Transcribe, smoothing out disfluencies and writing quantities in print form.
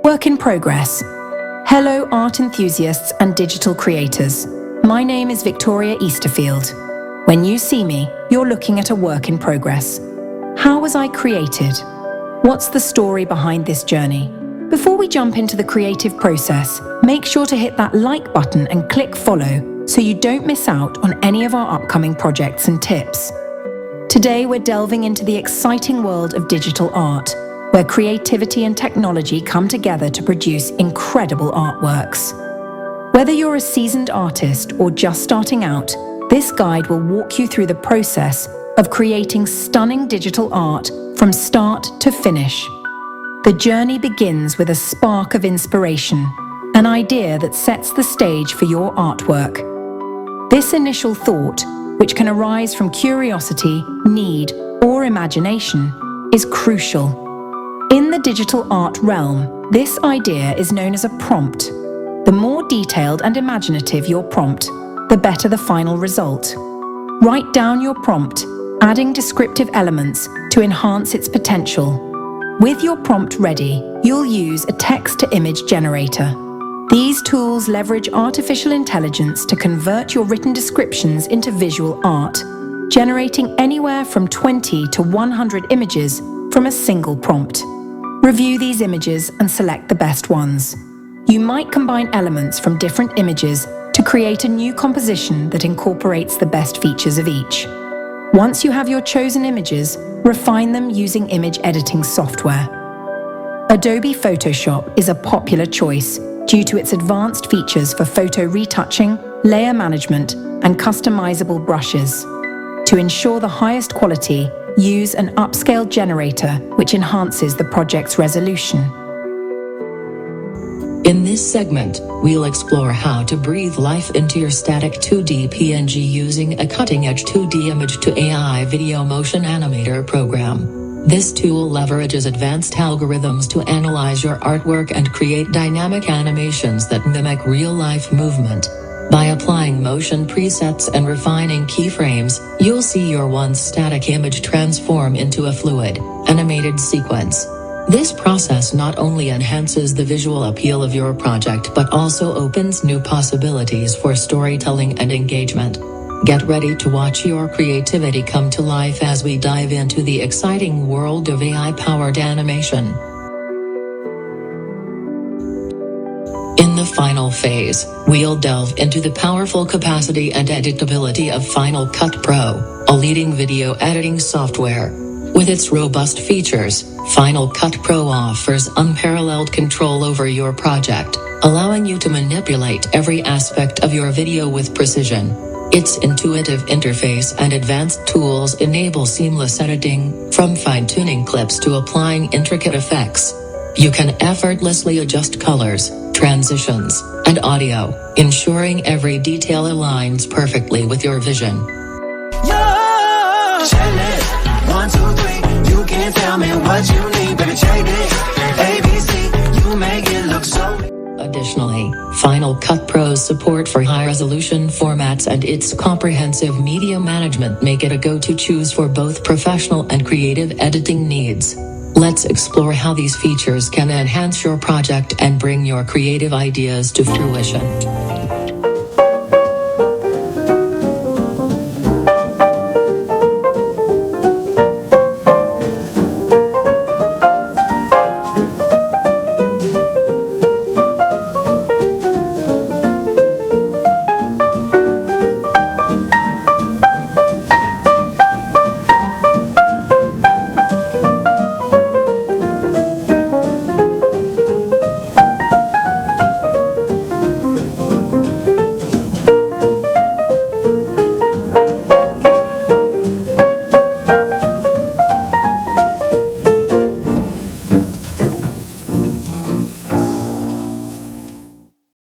Work in progress. Hello art enthusiasts and digital creators. My name is Victoria Easterfield. When you see me, you're looking at a work in progress. How was I created? What's the story behind this journey? Before we jump into the creative process, make sure to hit that like button and click follow so you don't miss out on any of our upcoming projects and tips. Today we're delving into the exciting world of digital art, where creativity and technology come together to produce incredible artworks. Whether you're a seasoned artist or just starting out, this guide will walk you through the process of creating stunning digital art from start to finish. The journey begins with a spark of inspiration, an idea that sets the stage for your artwork. This initial thought, which can arise from curiosity, need, or imagination, is crucial. In the digital art realm, this idea is known as a prompt. The more detailed and imaginative your prompt, the better the final result. Write down your prompt, adding descriptive elements to enhance its potential. With your prompt ready, you'll use a text-to-image generator. These tools leverage artificial intelligence to convert your written descriptions into visual art, generating anywhere from 20 to 100 images from a single prompt. Review these images and select the best ones. You might combine elements from different images to create a new composition that incorporates the best features of each. Once you have your chosen images, refine them using image editing software. Adobe Photoshop is a popular choice due to its advanced features for photo retouching, layer management, and customizable brushes. To ensure the highest quality, use an Upscale generator, which enhances the project's resolution. In this segment, we'll explore how to breathe life into your static 2D PNG using a cutting-edge 2D image-to-AI video motion animator program. This tool leverages advanced algorithms to analyze your artwork and create dynamic animations that mimic real-life movement. By applying motion presets and refining keyframes, you'll see your once static image transform into a fluid, animated sequence. This process not only enhances the visual appeal of your project but also opens new possibilities for storytelling and engagement. Get ready to watch your creativity come to life as we dive into the exciting world of AI-powered animation. In the final phase, we'll delve into the powerful capacity and editability of Final Cut Pro, a leading video editing software. With its robust features, Final Cut Pro offers unparalleled control over your project, allowing you to manipulate every aspect of your video with precision. Its intuitive interface and advanced tools enable seamless editing, from fine-tuning clips to applying intricate effects. You can effortlessly adjust colors, transitions, and audio, ensuring every detail aligns perfectly with your vision. One, two, three, you can't tell me what you need, baby, check this. ABC, you make it look so. Additionally, Final Cut Pro's support for high-resolution formats and its comprehensive media management make it a go-to choose for both professional and creative editing needs. Let's explore how these features can enhance your project and bring your creative ideas to fruition.